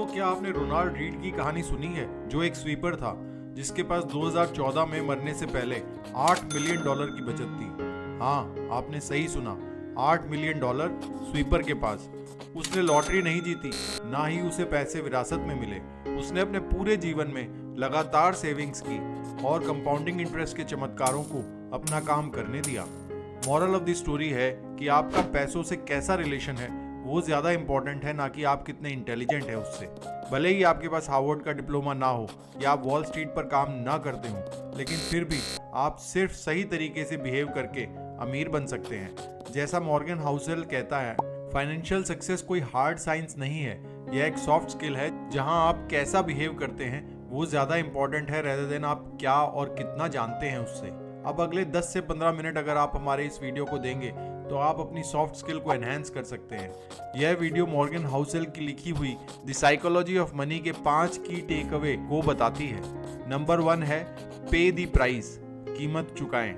दोस्तों, क्या आपने रोनाल्ड रीड की कहानी सुनी है, जो एक स्वीपर था जिसके पास 2014 में मरने से पहले $8 मिलियन की बचत थी। हाँ, आपने सही सुना, $8 मिलियन स्वीपर के पास। उसने लॉटरी नहीं जीती, ना ही उसे पैसे विरासत में मिले। उसने अपने पूरे जीवन में लगातार सेविंग्स की और कंपाउंडिंग इंटरेस्ट के चमत्कारों को अपना काम करने दिया। मॉरल ऑफ द स्टोरी है कि आपका पैसों से कैसा रिलेशन है वो ज्यादा इंपॉर्टेंट है, ना कि आप कितने इंटेलिजेंट है उससे। भले ही आपके पास हार्वर्ड का डिप्लोमा ना हो या आप वॉल स्ट्रीट पर काम ना करते हो, लेकिन फिर भी आप सिर्फ सही तरीके से बिहेव करके अमीर बन सकते हैं। जैसा मॉर्गन हाउसेल कहता है, फाइनेंशियल सक्सेस कोई हार्ड साइंस नहीं है, यह एक सॉफ्ट स्किल है। जहां आप कैसा बिहेव करते हैं वो ज्यादा इंपॉर्टेंट है रेदर देन आप क्या और कितना जानते हैं उससे। अब अगले 10 से 15 मिनट अगर आप हमारे इस वीडियो को देंगे तो आप अपनी सॉफ्ट स्किल को एनहांस कर सकते हैं। यह वीडियो मॉर्गन हाउसेल की लिखी हुई द साइकोलॉजी ऑफ मनी के 5 की टेक अवे को बताती है। नंबर 1 है पे द प्राइस, कीमत चुकाएं।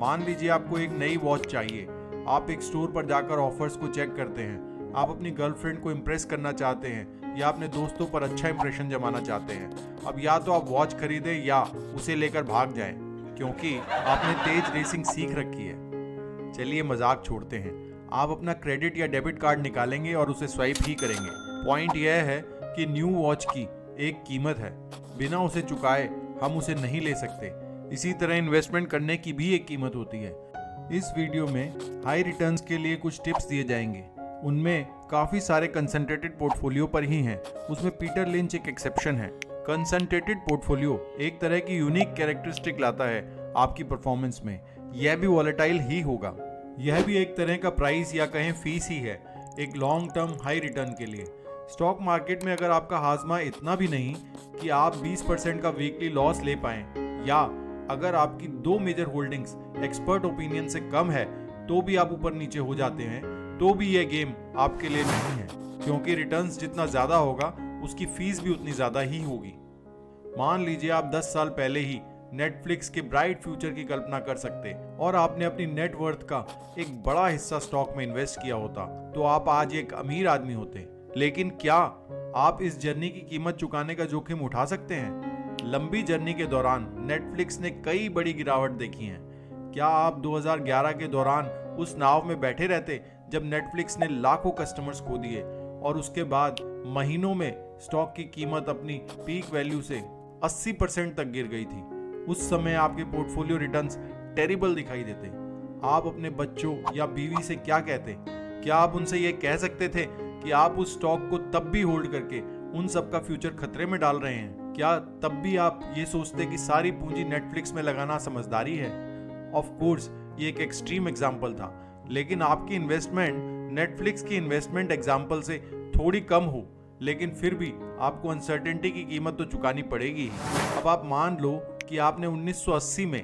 मान लीजिए आपको एक नई वॉच चाहिए। आप एक स्टोर पर जाकर ऑफर्स को चेक करते हैं। आप अपनी गर्लफ्रेंड को इम्प्रेस करना चाहते हैं या अपने दोस्तों पर अच्छा इंप्रेशन जमाना चाहते हैं। अब या तो आप वॉच खरीदें या उसे लेकर भाग जाएं, क्योंकि आपने तेज रेसिंग सीख रखी है। चलिए मजाक छोड़ते हैं, आप अपना क्रेडिट या डेबिट कार्ड निकालेंगे और उसे स्वाइप ही करेंगे। पॉइंट यह है कि न्यू वॉच की एक कीमत है, बिना उसे चुकाए हम उसे नहीं ले सकते। इसी तरह इन्वेस्टमेंट करने की भी एक कीमत होती है। इस वीडियो में हाई रिटर्न्स के लिए कुछ टिप्स दिए जाएंगे। उनमें काफी सारे कंसंट्रेटेड पोर्टफोलियो पर ही हैं। उसमें पीटर लिंच एक एक्सेप्शन है। कंसंट्रेटेड पोर्टफोलियो एक तरह की यूनिक कैरेक्टरिस्टिक लाता है आपकी परफॉर्मेंस में। यह भी वॉलेटाइल ही होगा। यह भी एक तरह का प्राइस या कहें फीस ही है, एक लॉन्ग टर्म हाई रिटर्न के लिए। स्टॉक मार्केट में अगर आपका हाजमा इतना भी नहीं कि आप 20% का वीकली लॉस ले पाएं, या अगर आपकी 2 मेजर होल्डिंग्स एक्सपर्ट ओपिनियन से कम है तो भी आप ऊपर नीचे हो जाते हैं, तो भी यह गेम आपके लिए नहीं है, क्योंकि रिटर्न्स जितना ज्यादा होगा उसकी फीस भी उतनी ज्यादा ही होगी। मान लीजिए आप 10 साल पहले ही नेटफ्लिक्स के ब्राइट फ्यूचर की कल्पना कर सकते और आपने अपनी नेटवर्थ का एक बड़ा हिस्सा स्टॉक में इन्वेस्ट किया होता, तो आप आज एक अमीर आदमी होते। लेकिन क्या आप इस जर्नी की कीमत चुकाने का जोखिम उठा सकते हैं? लंबी जर्नी के दौरान नेटफ्लिक्स ने कई बड़ी गिरावट देखी है। क्या आप 2011 के दौरान उस नाव में बैठे रहते जब नेटफ्लिक्स ने लाखों कस्टमर्स खो दिए और उसके बाद महीनों में स्टॉक की कीमत अपनी पीक वैल्यू से 80% तक गिर गई थी? उस समय आपके पोर्टफोलियो रिटर्न्स टेरिबल दिखाई देते। आप अपने बच्चों या बीवी से क्या कहते? क्या आप उनसे यह कह सकते थे कि आप उस स्टॉक को तब भी होल्ड करके उन सब का फ्यूचर खतरे में डाल रहे हैं? क्या तब भी आप ये सोचते कि सारी पूंजी नेटफ्लिक्स में लगाना समझदारी है? ऑफ कोर्स ये एक एक्सट्रीम एग्जांपल था, लेकिन आपकी इन्वेस्टमेंट नेटफ्लिक्स की इन्वेस्टमेंट एग्जांपल से थोड़ी कम हो, लेकिन फिर भी आपको अनसर्टेनिटी की कीमत तो चुकानी पड़ेगी। अब आप मान लो कि आपने 1980 में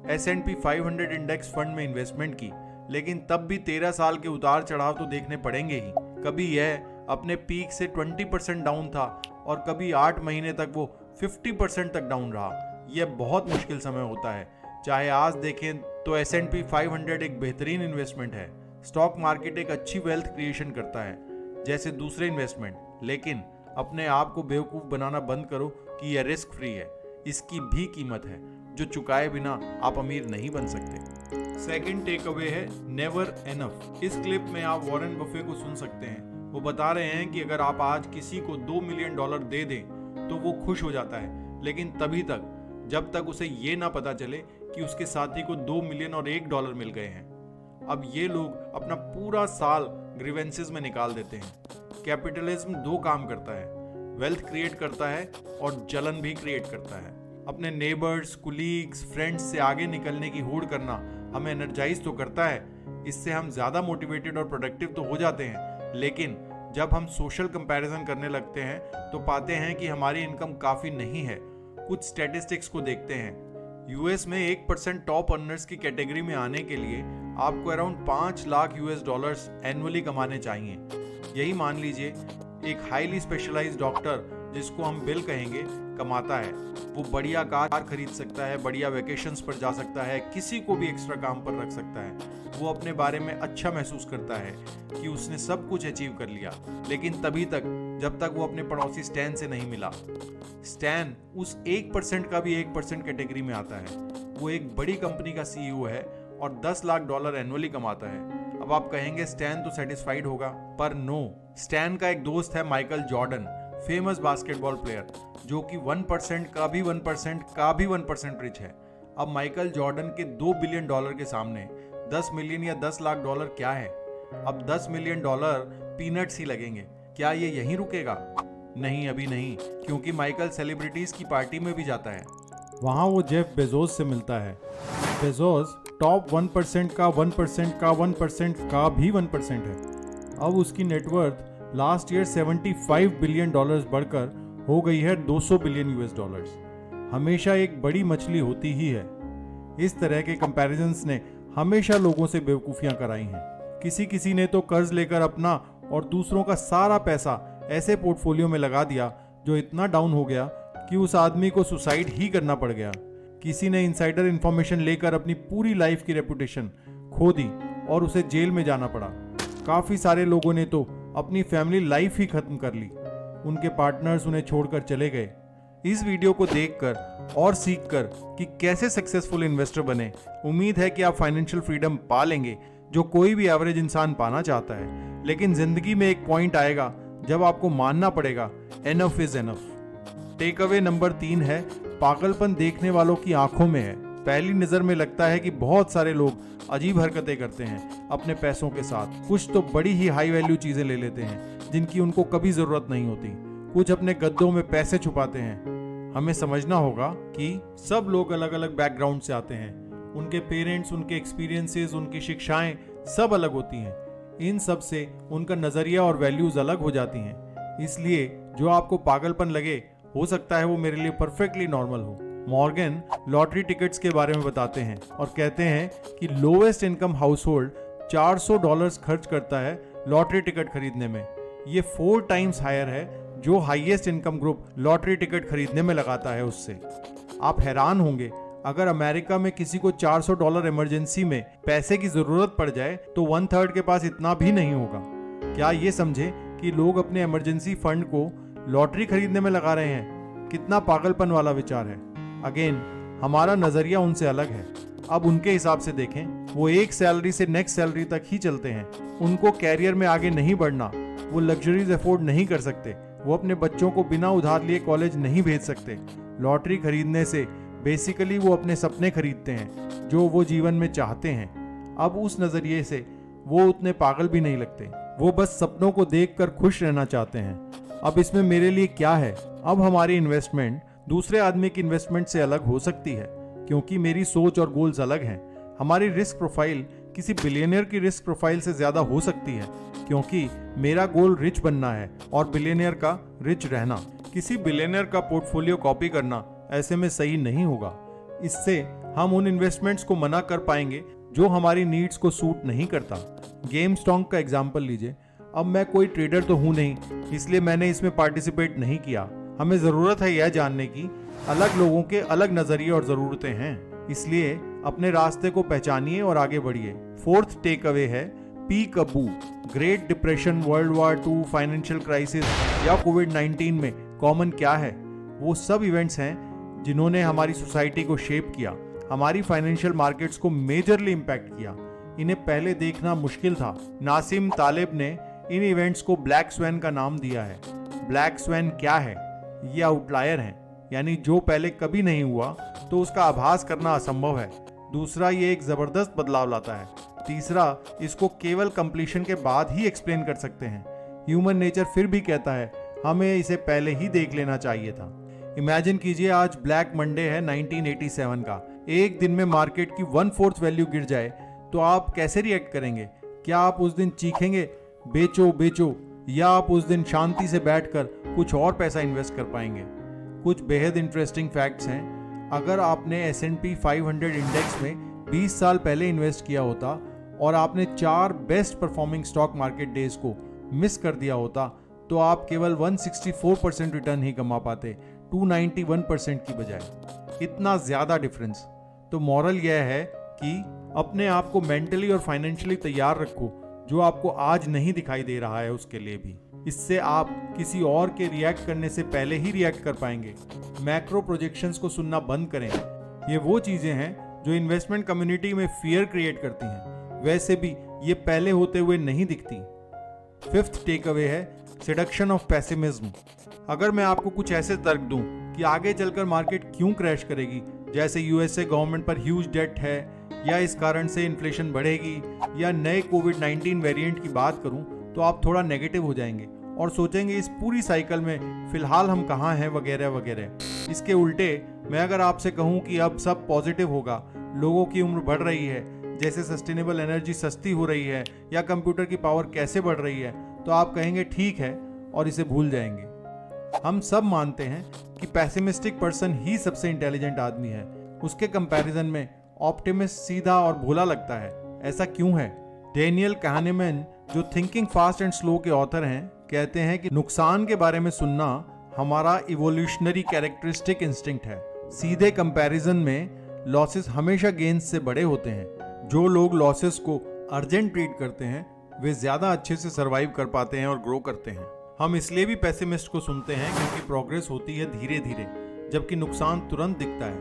S&P 500 इंडेक्स फंड में इन्वेस्टमेंट की, लेकिन तब भी 13 साल के उतार चढ़ाव तो देखने पड़ेंगे ही। कभी यह अपने पीक से 20% डाउन था और कभी 8 महीने तक वो 50% तक डाउन रहा। यह बहुत मुश्किल समय होता है। चाहे आज देखें तो S&P 500 एक बेहतरीन इन्वेस्टमेंट है। स्टॉक मार्केट एक अच्छी वेल्थ क्रिएशन करता है जैसे दूसरे इन्वेस्टमेंट, लेकिन अपने आप को बेवकूफ़ बनाना बंद करो कि यह रिस्क फ्री है। इसकी भी कीमत है जो चुकाए बिना आप अमीर नहीं बन सकते। सेकंड टेक अवे है नेवर एनफ। इस क्लिप में आप वॉरेन बफे को सुन सकते हैं। वो बता रहे हैं कि अगर आप आज किसी को $2 मिलियन दे दें तो वो खुश हो जाता है, लेकिन तभी तक जब तक उसे ये ना पता चले कि उसके साथी को $2 मिलियन और $1 मिल गए हैं। अब ये लोग अपना पूरा साल ग्रीवेंसेस में निकाल देते हैं। कैपिटलिज्म 2 काम करता है, वेल्थ क्रिएट करता है और जलन भी क्रिएट करता है। अपने नेबर्स, कुलीग्स, फ्रेंड्स से आगे निकलने की होड़ करना हमें एनर्जाइज तो करता है। इससे हम ज़्यादा मोटिवेटेड और प्रोडक्टिव तो हो जाते हैं, लेकिन जब हम सोशल कंपैरिजन करने लगते हैं तो पाते हैं कि हमारी इनकम काफ़ी नहीं है। कुछ स्टैटिस्टिक्स को देखते हैं। यूएस में 1% टॉप अर्नर्स की कैटेगरी में आने के लिए आपको अराउंड $5 लाख एनुअली कमाने चाहिए। यही मान लीजिए एक हाईली स्पेशलाइज्ड डॉक्टर, जिसको हम बिल कहेंगे, कमाता है। वो बढ़िया कार खरीद सकता है, बढ़िया वेकेशंस पर जा सकता है, किसी को भी एक्स्ट्रा काम पर रख सकता है। वो अपने बारे में अच्छा महसूस करता है कि उसने सब कुछ अचीव कर लिया, लेकिन तभी तक जब तक वो अपने पड़ोसी स्टैन से नहीं मिला। स्टैन उस 1% का भी 1% कैटेगरी में आता है। वो एक बड़ी कंपनी का CEO है और $10 लाख एनुअली कमाता है। अब आप कहेंगे स्टैन तो सेटिस्फाइड होगा, पर नो। स्टैन का एक दोस्त है Michael Jordan, famous basketball player, जो कि 1% का भी 1% का भी 1% रिच है। अब माइकल जॉर्डन के $2 बिलियन के सामने 10 मिलियन या $10 लाख क्या है? अब $10 मिलियन पीनट्स ही लगेंगे। क्या ये यहीं रुकेगा? नहीं, अभी नहीं, क्योंकि माइकल सेलिब्रिटीज की पार्टी में भी जाता है। वहाँ वो जेफ बेजोस से मिलता है। बेजोस टॉप 1% का 1% का 1% का भी 1% है। अब उसकी नेटवर्थ लास्ट ईयर $75 बिलियन बढ़कर हो गई है $200 बिलियन। हमेशा एक बड़ी मछली होती ही है। इस तरह के कंपैरिजंस ने हमेशा लोगों से बेवकूफियां कराई हैं। किसी ने तो कर्ज लेकर अपना और दूसरों का सारा पैसा ऐसे पोर्टफोलियो में लगा दिया जो इतना डाउन हो गया कि उस आदमी को सुसाइड ही करना पड़ गया। किसी ने इनसाइडर इंफॉर्मेशन लेकर अपनी पूरी लाइफ की रेपुटेशन खो दी और उसे जेल में जाना पड़ा। काफी सारे लोगों ने तो अपनी फैमिली लाइफ ही खत्म कर ली। उनके पार्टनर्स उन्हें छोड़कर चले गए। इस वीडियो को देखकर और सीखकर कि कैसे सक्सेसफुल इन्वेस्टर बने, उम्मीद है कि आप फाइनेंशियल फ्रीडम पा लेंगे, जो कोई भी एवरेज इंसान पाना चाहता है। लेकिन जिंदगी में एक पॉइंट आएगा जब आपको मानना पड़ेगा enough is enough. Take away number 3 है, पागलपन देखने वालों की आंखों में है। पहली नजर में लगता है कि बहुत सारे लोग अजीब हरकतें करते हैं अपने पैसों के साथ। कुछ तो बड़ी ही हाई वैल्यू चीजें ले लेते हैं जिनकी उनको कभी जरूरत नहीं होती। कुछ अपने गद्दों में पैसे छुपाते हैं। हमें समझना होगा कि सब लोग अलग अलग बैकग्राउंड से आते हैं। उनके पेरेंट्स, उनके एक्सपीरियंसेस, उनकी शिक्षाएं सब अलग होती हैं। इन सब से उनका नजरिया और वैल्यूज अलग हो जाती हैं। इसलिए जो आपको पागलपन लगे, हो सकता है वो मेरे लिए परफेक्टली नॉर्मल हो। मॉर्गन लॉटरी टिकट्स के बारे में बताते हैं और कहते हैं कि लोवेस्ट इनकम हाउस होल्ड $400 खर्च करता है लॉटरी टिकट खरीदने में। ये 4 टाइम्स हायर है जो highest income group lottery ticket खरीदने में लगाता है उससे। आप हैरान होंगे, अगर अमेरिका में किसी को $400 इमरजेंसी में पैसे की जरूरत पड़ जाए तो 1/3 के पास इतना भी नहीं होगा। क्या ये समझे कि लोग अपने इमरजेंसी फंड को लॉटरी खरीदने में लगा रहे हैं? कितना पागलपन वाला विचार है। अगेन, हमारा नजरिया उनसे अलग है। अब उनके हिसाब से देखें, वो एक सैलरी से नेक्स्ट सैलरी तक ही चलते हैं। उनको कैरियर में आगे नहीं बढ़ना, वो लग्जरीज अफोर्ड नहीं कर सकते, वो अपने बच्चों को बिना उधार लिए कॉलेज नहीं भेज सकते। लॉटरी खरीदने से बेसिकली वो अपने सपने खरीदते हैं जो वो जीवन में चाहते हैं। अब उस नजरिए से वो उतने पागल भी नहीं लगते, वो बस सपनों को देखकर खुश रहना चाहते हैं। अब इसमें मेरे लिए क्या है? अब हमारी इन्वेस्टमेंट दूसरे आदमी की इन्वेस्टमेंट से अलग हो सकती है क्योंकि मेरी सोच और गोल्स अलग हैं। हमारी रिस्क प्रोफाइल किसी बिलियनियर की रिस्क प्रोफाइल से ज्यादा हो सकती है क्योंकि मेरा गोल रिच बनना है और बिलियनियर का रिच रहना। किसी बिलियनियर का पोर्टफोलियो कॉपी करना ऐसे में सही नहीं होगा। इससे हम उन इन्वेस्टमेंट्स को मना कर पाएंगे जो हमारी नीड्स को सूट नहीं करता। गेम स्टॉक का एग्जाम्पल लीजिए। अब मैं कोई ट्रेडर तो हूं नहीं, इसलिए मैंने इसमें पार्टिसिपेट नहीं किया। हमें जरूरत है यह जानने की अलग लोगों के अलग नजरिए और जरूरतें हैं, इसलिए अपने रास्ते को पहचानिए और आगे बढ़िए। 4th टेक अवे है, peak Abu. Great depression, world war 2, financial crisis या कोविड-19 में कॉमन क्या है? वो सब इवेंट्स हैं जिन्होंने हमारी सोसाइटी को शेप किया, हमारी फाइनेंशियल मार्केट्स को मेजरली इंपैक्ट किया। इन्हें पहले देखना मुश्किल था। नासिम तालिब ने इन इवेंट्स को ब्लैक स्वैन का नाम दिया है। ब्लैक स्वैन क्या है? ये आउटलायर है, यानी जो पहले कभी नहीं हुआ तो उसका आभास करना असंभव है। दूसरा, ये एक जबरदस्त बदलाव लाता है। तीसरा, इसको केवल कंप्लीशन के बाद ही एक्सप्लेन कर सकते हैं। ह्यूमन नेचर फिर भी कहता है हमें इसे पहले ही देख लेना चाहिए था। इमेजिन कीजिए आज ब्लैक मंडे है 1987 का। एक दिन में मार्केट की 1/4 वैल्यू गिर जाए तो आप कैसे रिएक्ट करेंगे? क्या आप उस दिन चीखेंगे बेचो बेचो, या आप उस दिन शांति से बैठकर कुछ और पैसा इन्वेस्ट कर पाएंगे? कुछ बेहद इंटरेस्टिंग फैक्ट्स हैं। अगर आपने S&P 500 इंडेक्स में 20 साल पहले इन्वेस्ट किया होता और आपने 4 best performing stock market days को मिस कर दिया होता तो आप केवल 164% रिटर्न ही कमा पाते, 291% की बजाय। इतना ज्यादा डिफरेंस। तो मॉरल यह है कि अपने आप को मेंटली और फाइनेंशियली तैयार रखो, जो आपको आज नहीं दिखाई दे रहा है उसके लिए भी। इससे आप किसी और के रिएक्ट करने से पहले ही रिएक्ट कर पाएंगे। मैक्रो प्रोजेक्शंस को सुनना बंद करें। ये वो चीजें हैं जो इन्वेस्टमेंट कम्युनिटी में फियर क्रिएट करती हैं। वैसे भी ये पहले होते हुए नहीं दिखती। फिफ्थ टेक अवे है सेडक्शन ऑफ पेसिमिज्म। अगर मैं आपको कुछ ऐसे तर्क दूं कि आगे चलकर मार्केट क्यों क्रैश करेगी, जैसे यूएसए गवर्नमेंट पर ह्यूज डेट है, या इस कारण से इन्फ्लेशन बढ़ेगी, या नए कोविड-19 वेरिएंट की बात करूं, तो आप थोड़ा नेगेटिव हो जाएंगे और सोचेंगे इस पूरी साइकिल में फिलहाल हम कहाँ हैं वगैरह वगैरह। इसके उल्टे मैं अगर आपसे कहूँ कि अब सब पॉजिटिव होगा, लोगों की उम्र बढ़ रही है, जैसे सस्टेनेबल एनर्जी सस्ती हो रही है, या कंप्यूटर की पावर कैसे बढ़ रही है, तो आप कहेंगे ठीक है और इसे भूल जाएंगे। हम सब मानते हैं कि पैसिमिस्टिक पर्सन ही सबसे इंटेलिजेंट आदमी है। उसके कंपैरिजन में ऑप्टिमिस्ट सीधा और भोला लगता है। ऐसा क्यों है? डेनियल kahneman, जो थिंकिंग फास्ट एंड स्लो के ऑथर हैं, कहते हैं कि नुकसान के बारे में सुनना हमारा इवोल्यूशनरी कैरेक्टरिस्टिक इंस्टिंक्ट है। सीधे कंपैरिजन में लॉसेस हमेशा गेन्स से बड़े होते हैं। जो लोग लॉसेस को अर्जेंट ट्रीट करते हैं वे ज्यादा अच्छे से सरवाइव कर पाते हैं और ग्रो करते हैं। हम इसलिए भी पेसिमिस्ट को सुनते हैं क्योंकि प्रोग्रेस होती है धीरे धीरे, जबकि नुकसान तुरंत दिखता है।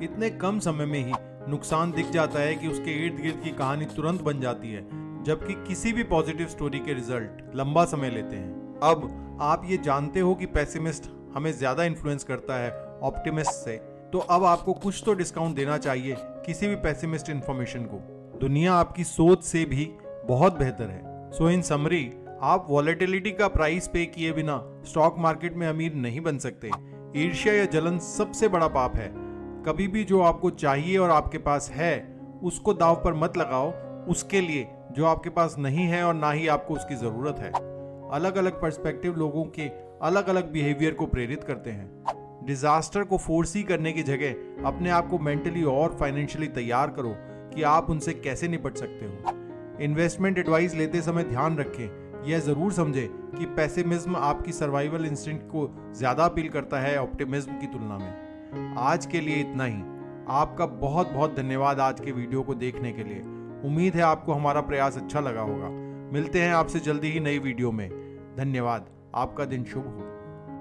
इतने कम समय में ही नुकसान दिख जाता है कि उसके इर्द गिर्द की कहानी तुरंत बन जाती है, जबकि किसी भी पॉजिटिव स्टोरी के रिजल्ट लंबा समय लेते हैं। अब आप ये जानते हो कि पेसिमिस्ट हमें ज्यादा इन्फ्लुएंस करता है ऑप्टिमिस्ट से, तो अब आपको कुछ तो डिस्काउंट देना चाहिए किसी भी पेसिमिस्ट इंफॉर्मेशन को। दुनिया आपकी सोच से भी बहुत बेहतर है। सो इन समरी, आप वॉलेटिलिटी का प्राइस पे किए बिना स्टॉक मार्केट में अमीर नहीं बन सकते। ईर्ष्या या जलन सबसे बड़ा पाप है। कभी भी जो आपको चाहिए और आपके पास है उसको दांव पर मत लगाओ उसके लिए जो आपके पास नहीं है और ना ही आपको उसकी जरूरत है। अलग अलग पर्सपेक्टिव लोगों के अलग अलग बिहेवियर को प्रेरित करते हैं। डिजास्टर को फोर्स ही करने की जगह अपने आप को मेंटली और फाइनेंशियली तैयार करो कि आप उनसे कैसे निपट सकते हो। इन्वेस्टमेंट एडवाइस लेते समय ध्यान रखें, यह जरूर समझे कि पेसिमिज्म आपकी सर्वाइवल इंस्टिंक्ट को ज्यादा अपील करता है ऑप्टिमिज्म की तुलना में। आज के लिए इतना ही। आपका बहुत बहुत धन्यवाद आज के वीडियो को देखने के लिए। उम्मीद है आपको हमारा प्रयास अच्छा लगा होगा। मिलते हैं आपसे जल्दी ही नई वीडियो में। धन्यवाद। आपका दिन शुभ हो।